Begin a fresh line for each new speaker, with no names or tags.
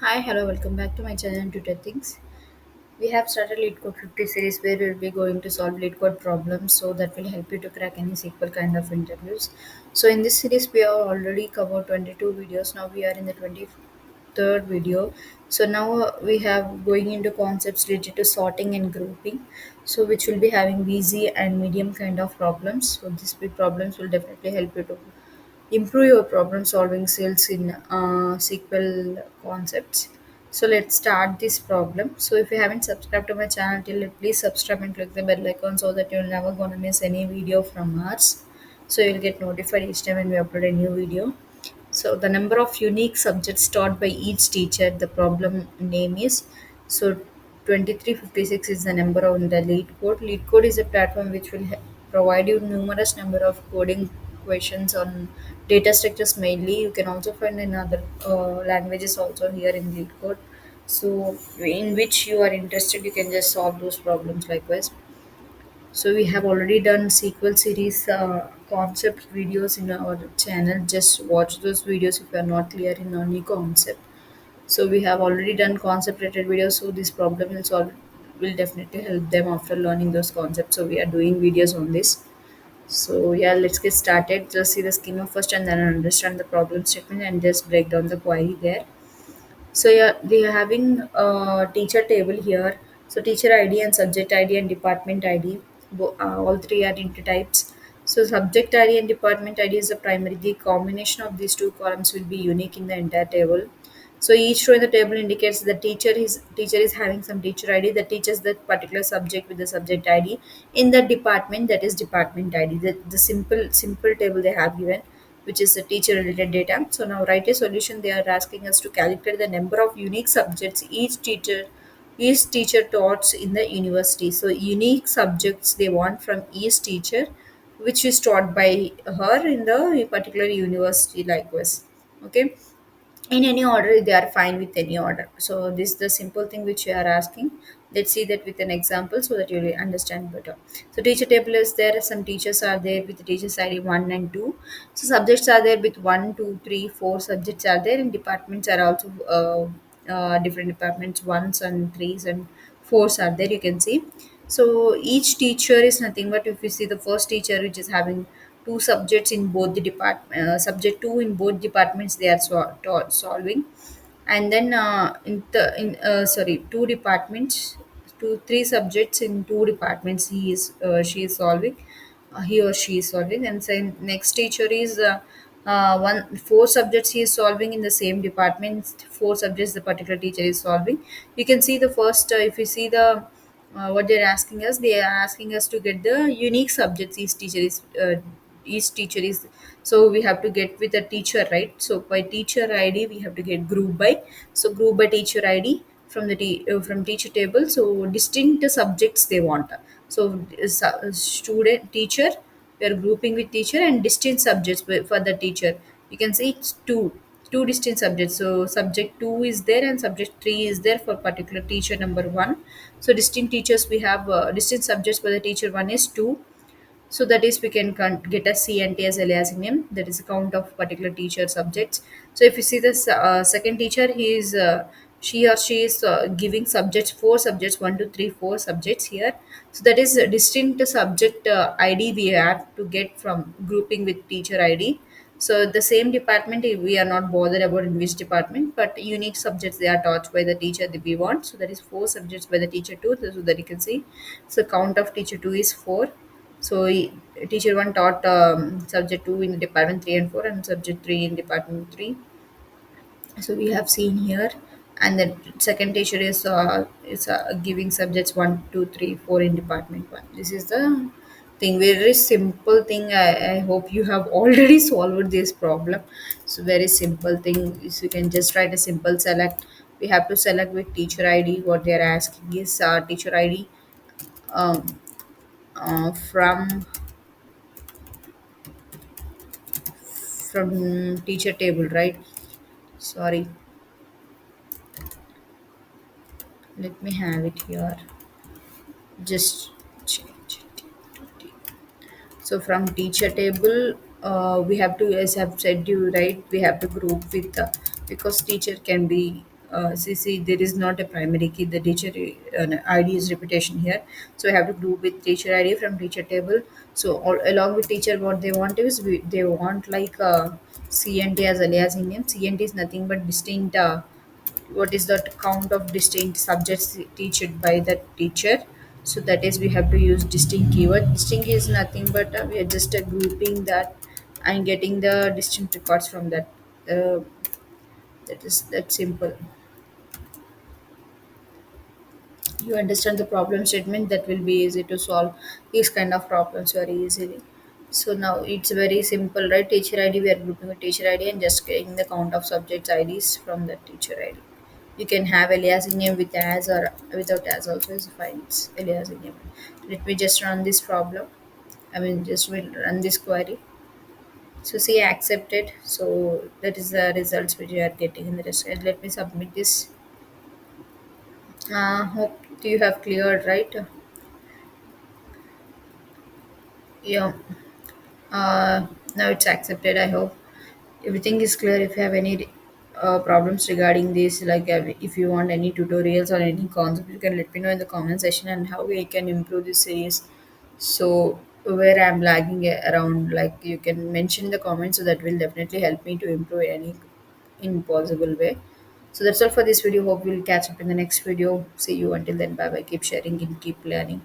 Hi, hello, welcome back to my channel Tutor Things. We have started Lead Code 50 series where we'll be going to solve Lead Code problems so that will help you to crack any SQL kind of interviews. So in this series we have already covered 22 videos. Now we are in the 23rd video. So now we have going into concepts related to sorting and grouping. So which will be having easy and medium kind of problems. So these big problems will definitely help you to improve your problem solving skills in SQL concepts. So let's start this problem. So if you haven't subscribed to my channel till yet, please subscribe and click the bell icon so that you're never gonna miss any video from us. So you'll get notified each time when we upload a new video. So the number of unique subjects taught by each teacher, the problem name is. So 2356 is the number on the lead code. Lead code is a platform which will provide you numerous number of coding questions on data structures mainly. You can also find in other languages also here in lead code. So in which you are interested, you can just solve those problems likewise. So we have already done sequel series concept videos in our channel. Just watch those videos if you are not clear in any concept. So we have already done concept related videos. So this problem will definitely help them after learning those concepts. So we are doing videos on this. So yeah, let's get started. Just see the schema first and then understand the problem statement and just break down the query there. So yeah, we are having a teacher table here. So teacher ID and subject ID and department ID, all three are into types. So subject ID and department ID is the primary. The combination of these two columns will be unique in the entire table. So each row in the table indicates the teacher is having some teacher ID that teaches that particular subject with the subject ID in the department, that is department ID. The simple table they have given, which is the teacher related data. So now write a solution. They are asking us to calculate the number of unique subjects each teacher taught in the university. So unique subjects they want from each teacher, which is taught by her in the particular university likewise. Okay, in any order they are fine with any order. So this is the simple thing which you are asking. Let's see that with an example so that you will understand better. So teacher table is there. Some teachers are there with the teachers id 1 and 2. So subjects are there with 1, 2, 3, 4 subjects are there, and departments are also different departments, ones and threes and fours are there, you can see. So each teacher is nothing but, if you see the first teacher which is having two subjects in both the department, subject two in both departments they are solving. And then in sorry, two departments, two three subjects in two departments she is solving, he or she is solving. And then next teacher is one four subjects he is solving in the same department, four subjects the particular teacher is solving. You can see the first, if you see the what they're asking us, they are asking us to get the unique subjects each teacher is. So we have to get with a teacher, right? So by teacher id we have to get group by. So group by teacher id from from teacher table. So distinct subjects they want. So student teacher, we are grouping with teacher, and distinct subjects for the teacher. You can see it's two distinct subjects. So subject 2 is there and subject 3 is there for particular teacher number 1. So distinct teachers we have, distinct subjects for the teacher 1 is 2. So that is we can get a C and T as alias name. That is a count of particular teacher subjects. So if you see this second teacher, he is she or she is giving subjects, four subjects, 1, 2, 3, 4 subjects here. So that is a distinct subject ID we have to get from grouping with teacher ID. So the same department, we are not bothered about in which department, but unique subjects they are taught by the teacher that we want. So that is four subjects by the teacher two. So that you can see. So count of teacher two is four. So teacher one taught subject two in department 3 and 4, and subject three in department three. So we have seen here, and the second teacher is giving subjects 1, 2, 3, 4 in department one. This is the thing, very simple thing. I hope you have already solved this problem. So very simple thing is you can just write a simple select. We have to select with teacher ID. What they are asking is teacher ID um, from teacher table, right? Sorry, let me have it here. Just change it. So from teacher table, we have to, as I've said you, right, we have to group with because teacher can be see, there is not a primary key. The teacher ID is repetition here, so we have to group with teacher ID from teacher table. So along with teacher, what they want is they want like CNT as aliasing name. CNT is nothing but distinct. What is that count of distinct subjects taught by that teacher. So that is we have to use distinct keyword. Distinct is nothing but we are just grouping that and getting the distinct records from that. uh, that is that simple. You understand the problem statement, that will be easy to solve these kind of problems very easily. So now it's very simple, right? Teacher ID, we are grouping a teacher ID and just getting the count of subjects IDs from the teacher ID. You can have aliasing name with as or without as also is fine. It's aliasing name. Let me just run this problem. I mean, just will run this query. So see, accepted. So that is the results which you are getting in the result. Let me submit this. Hope you have cleared, right? Yeah. Now it's accepted. I hope everything is clear. If you have any problems regarding this, like if you want any tutorials or any concept, you can let me know in the comment section and how we can improve this series. So where I'm lagging around, like you can mention in the comments, so that will definitely help me to improve any in possible way. So that's all for this video. Hope we'll catch up in the next video. See you until then. Bye bye. Keep sharing and keep learning.